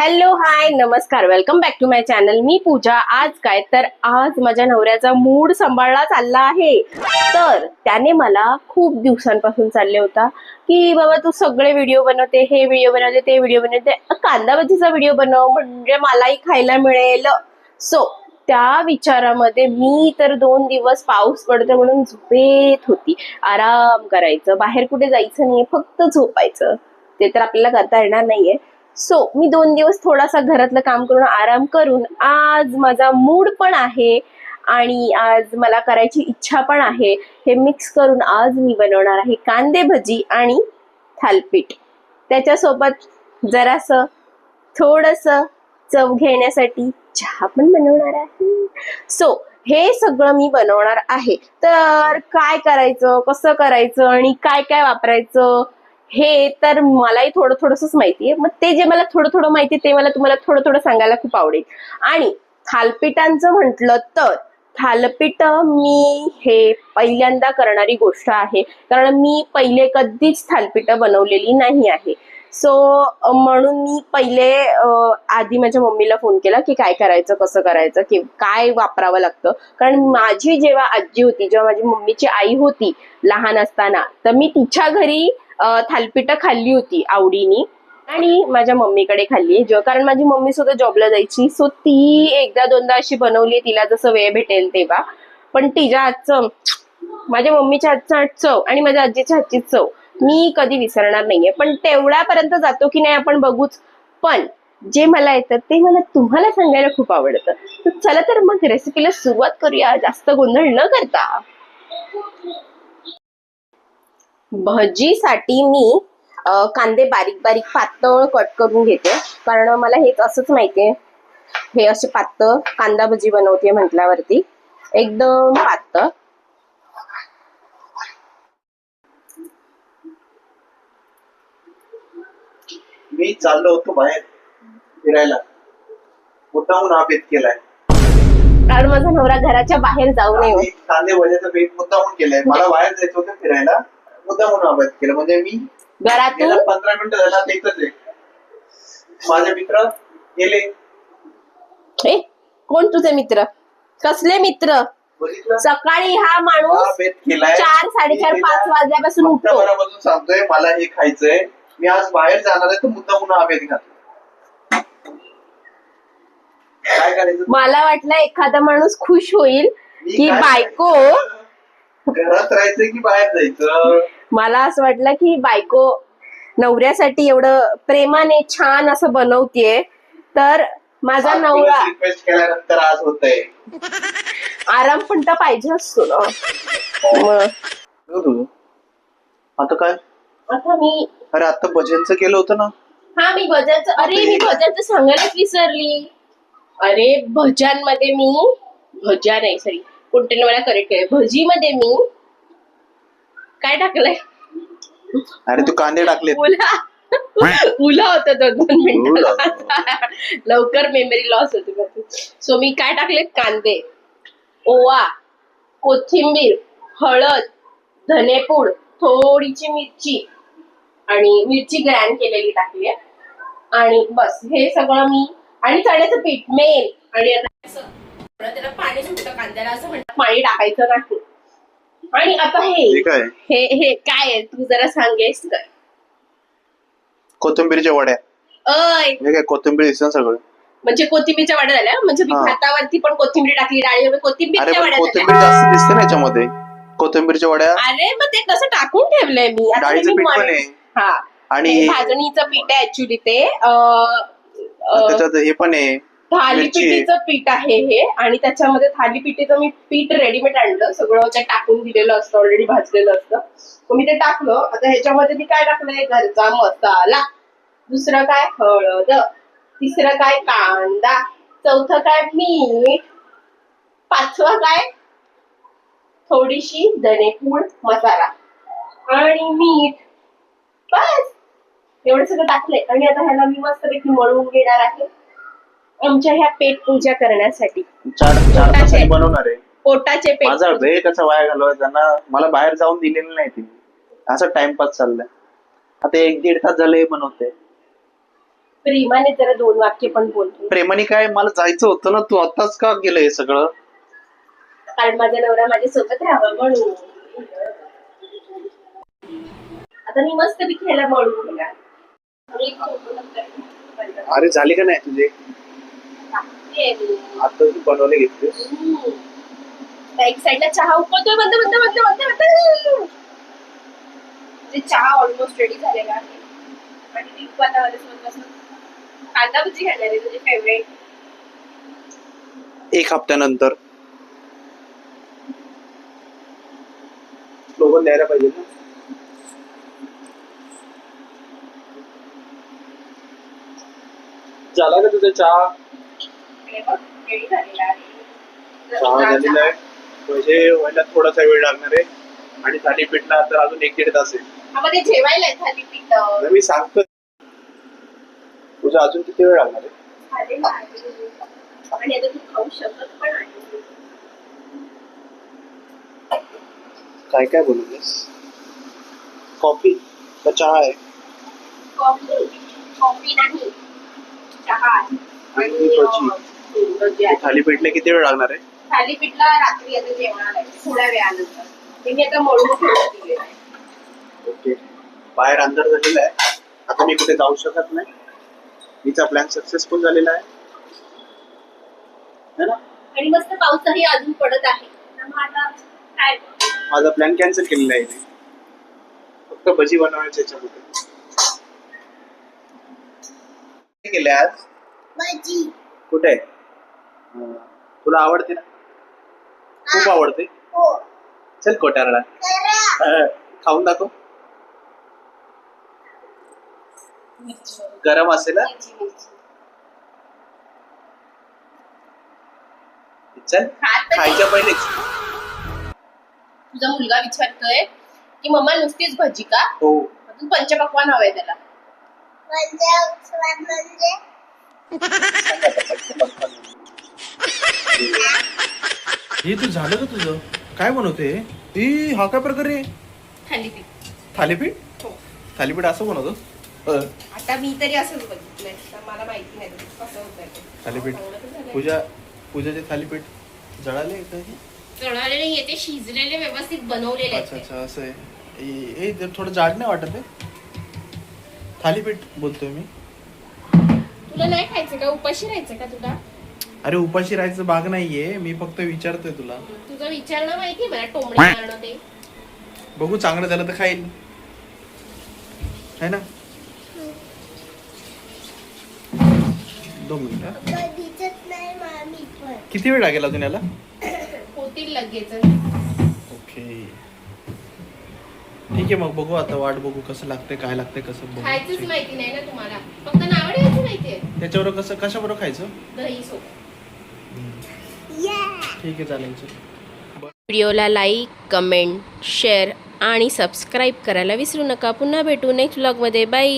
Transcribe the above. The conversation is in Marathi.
हॅलो हाय नमस्कार welcome back to my channel. मी पूजा. आज माझ्या नवऱ्याचा मूड सांभाळला चालला आहे. तर त्याने मला खूप दिवसांपासून चालले होता की बाबा तू सगळे व्हिडिओ बनवते, हे व्हिडिओ बनवते, ते व्हिडिओ बनवते, कांदा भजीचा व्हिडिओ बनव म्हणजे मलाही खायला मिळेल. सो त्या विचारामध्ये मी तर 2 दिवस पाऊस पडतो म्हणून झोपेत होती. आराम करायचं, बाहेर कुठे जायचं नाही, फक्त झोपायचं. ते तर आपल्याला करता येणार नाहीये. सो मी 2 दिवस थोडासा घरातलं काम करून आराम करून आज माझा मूड पण आहे आणि आज मला करायची इच्छा पण आहे. हे मिक्स करून आज मी बनवणार आहे कांदे भजी आणि थालपीठ. त्याच्यासोबत जरासं थोडंसं चव घेण्यासाठी चहा पण बनवणार आहे. सो हे सगळं मी बनवणार आहे. तर काय करायचं, कसं करायचं आणि काय काय वापरायचं हे तर मलाही थोडंसंच माहिती आहे. मग ते जे मला थोडं माहिती ते मला तुम्हाला थोडं सांगायला खूप आवडेल. आणि थालपीठांचं म्हटलं तर थालपीठ मी हे पहिल्यांदा करणारी गोष्ट आहे, कारण मी पहिले कधीच थालपीठ बनवलेली नाही आहे. सो म्हणून मी पहिले आधी माझ्या मम्मीला फोन केला की काय करायचं, कसं करायचं, की काय वापरावं लागतं. कारण माझी जेव्हा आजी होती, जेव्हा माझी मम्मीची आई होती लहान असताना, तर मी तिच्या घरी थालपीठ खाल्ली होती आवडीने आणि माझ्या मम्मीकडे खाल्ली. कारण माझी मम्मी सुद्धा जॉबला जायची. सो ती एकदा दोनदा अशी बनवली, तिला जसं वेळ भेटेल तेव्हा. पण तिच्या हातचं, माझ्या मम्मीच्या हातचं चव आणि माझ्या आजीच्या हातची चव मी कधी विसरणार नाहीये. पण तेवढ्यापर्यंत जातो की नाही आपण बघूच. पण जे मला येतं ते मला तुम्हाला सांगायला खूप आवडतं. तर चला तर मग रेसिपीला सुरुवात करूया जास्त गोंधळ न करता. भजीसाठी मी कांदे बारीक बारीक पातळ कट करून घेते, कारण मला हेच असंच माहितीये. हे असे पातळ कांदा भजी बनवते म्हटल्यावरती एकदम पातळ. मी चाललो होतो बाहेर फिरायला, मुद्दामून हा बेत केलाय. कारण माझा नवरा घराच्या बाहेर जाऊ नये. कांदे भज्याचा बेत मुद्दामून केलाय. मला बाहेर जायचं होतं फिरायला, मुद्दामून हा बेत केला. म्हणजे मी घरातून 15 मिनिटं झाला इथंच आहे. माझे मित्र गेले. हे कोण तुझे मित्र? कसले मित्र? सकाळी हा माणूस 4, 4:30, 5 वाजल्यापासून उठतो. बरोबर सांगतोय मला हे खायचंय, मी आज बाहेर जाणार आहे, तर मुद्दामून हा बेत घातला. काय करायचं? मला वाटलं एखादा माणूस खुश होईल की बायको घरात राहायचं की बाहेर जायचं. मला असं वाटलं की बायको नवऱ्यासाठी एवढं प्रेमाने छान असं बनवतीये, तर माझा नवरा रिक्वेस्ट केल्यानंतर आज होतंय. आराम पण तर पाहिजे असतो ना. आता काय? आता मी अरे आता भजनचं केलं होतं ना. मी भजनचं सांगायलाच विसरली. अरे भज्यांमध्ये मी भज्या नाही सॉरी कोणत्याने मला करेक्ट केलं. भजीमध्ये मी काय टाकलंय? अरे तू कांदे टाकले. उला होत 2 मिनिटं. लवकर मेमरी लॉस होते. सो मी काय टाकले? कांदे, ओवा, कोथिंबीर, हळद, धनेपूड, थोडीशी मिरची आणि मिरची ग्राइंड केलेली टाकली आहे. आणि बस हे सगळं मी, आणि चण्याचं पीठ मेन. आणि आता त्याला पाणी सुटतं कांद्याला असं म्हणतात, पाणी टाकायचं नाही. आणि आता हे काय आहे तू जरा सांगेस काय? कोथिंबीरच्या वड्या. हे काय कोथिंबीर दिसतं सगळं. म्हणजे कोथिंबीरच्या वड्या झाल्या. म्हणजे मी भातावरती पण कोथिंबीर टाकली, डाळीवर कोथिंबीरच्या वड्या. कोथिंबीर जास्त दिसते ना याच्यामध्ये, कोथिंबीरच्या वड्या. अरे मग ते कसं टाकून ठेवलंय मी. डाळीचं पीठ पण आहे. हा आणि भाजणीचं पीठ आहे ऍक्च्युली ते. त्याच्यात हे पण आहे, थालीपीठीचं पीठ आहे हे. आणि त्याच्यामध्ये थालीपीठीचं मी पीठ रेडीमेड आणलं, सगळं टाकून दिलेलं असतं, ऑलरेडी भाजलेलं असतं. मी ते टाकलं. आता ह्याच्यामध्ये मी काय टाकलंय? घरचा मसाला. दुसरं काय? हळद. तिसरं काय? कांदा. चौथं काय? मीठ. 5वं काय? थोडीशी धनेपूड मसाला आणि मीठ. बस एवढं सगळं टाकलंय. आणि आता ह्याला मी मस्तपैकी मळून घेणार आहे आमच्या ह्या पेट पूजा करण्यासाठी. 4 तासांनी बनवणार आहे पोटाचे पेट. माझा वेळ कसा वाया घालवायचा ना. मला बाहेर जाऊन दिलेलं नाही तिने, असं टाइमपास चाललाय. आता 1-1.5 तास झाले बनवते. प्रेमाने जरा 2 वाक्य पण बोलतो. प्रेमाने काय, मला जायचं होतं ना, तू आताच का गेलं हे सगळं? कारण माझा नवरा माझ्या सोबत राहावा म्हणून. आता मी मस्त खेळायला म्हणून गेला. अरे झाली का नाही तुझे? आता तू बनवले घेतलीस. एक साईडला चहा उकळतोय. बंद बंद बंद बंद बंद. म्हणजे चहा ऑलमोस्ट रेडी झालेला आहे. आणि ती आता माझ्यासोबत कांदा भजी खाणार आहे, तुझी फेवरेट. 1 हप्त्यानंतर स्लोगन द्यायला पाहिजे ना. झाला का तुझा चहा? रेडी झालेला आहे. चहा झालेला आहे. म्हणजे व्हायला थोडासा वेळ लागणार आहे. आणि थालीपीठला तर अजून 1-1.5 तास आहे. आम्हाला जेवायला आहे थालीपीठ. मी सांगतो तुझा अजून किती वेळ लागणार आहे? झालेलं आहे. आणि आता तू खाऊ शकत पण आहे. काय काय बनवलंस? कॉफी का चहा आहे? कॉफी नाही, चहा आहे. आणि भजी. थालीपीठला किती वेळ लागणार आहे? थालीपीठला रात्री आता जेवणार आहे, थोड्या वेळानंतर. ते मी आता मळून ठेवून दिलेलं आहे. ओके. बाहेर अंधार झालेला आहे. आता मी कुठे जाऊ शकत नाही. हिचा प्लॅन सक्सेसफुल झालेला आहे है ना? आणि मस्त पाऊसही अजून पडत आहे. त्यामुळे आता काय माझा प्लॅन कॅन्सल केलेला आहे. फक्त भजी बनवायचे याच्यामध्ये. केले आज भजी. कुठे आहे? तुला आवडते ना? खूप आवडते. हो. चल कोटारला खाऊन दाखव. गरम असेल ना? चल खायच्या पहिलेच. तुझा मुलगा विचारतोय की मम्मा नुसतीच भजी का? हो. अजून पंचपक्वान हवंय त्याला. हे तू झालं का तुझं? काय बनवते? हा काय प्रकार आहे? थालीपीठ. थालीपीठ? हो. थालीपीठ असं बनवतो? आता मी तरी असंच बघितलंय, तर मला माहिती नाही कसं होतंय ते. थालीपीठ. पूजाचे थालीपीठ जळाले का हे? तळलेले नाहीये ते, शिजलेले व्यवस्थित बनवलेले अच्छा आहेत. अच्छा असं आहे. हे जर थोडं जाड नाही वाटत आहे? थालीपीठ बोलतोय मी. तुला नाही खायचं का? उपाशी राहायचं का तुला? अरे उपाशी राहायचं भाग नाहीये, मी फक्त विचारतोय तुला. तुझं विचारणं माहिती मला, टोमणे मारणं ते. बघू चांगलं झालं तर खाईल है ना. 2 मिनिटं. किती वेळ लागेल अजून याला? होतील लगेच. ओके ठीक आहे, मग बघू आता, वाट बघू कसं लागतंय, काय लागतंय, कसं खायचंच बघू. माहिती नाही ना तुम्हाला, फक्त नाव ठेवायचं माहितीये. त्याच्यावर कसं कशाबरोबर खायचं? दही सोबत. ठीक आहे चालेल. व्हिडिओला लाईक, कमेंट, शेअर आणि सबस्क्राईब करायला विसरू नका. पुन्हा भेटू नेक्स्ट व्लॉगमध्ये. बाय.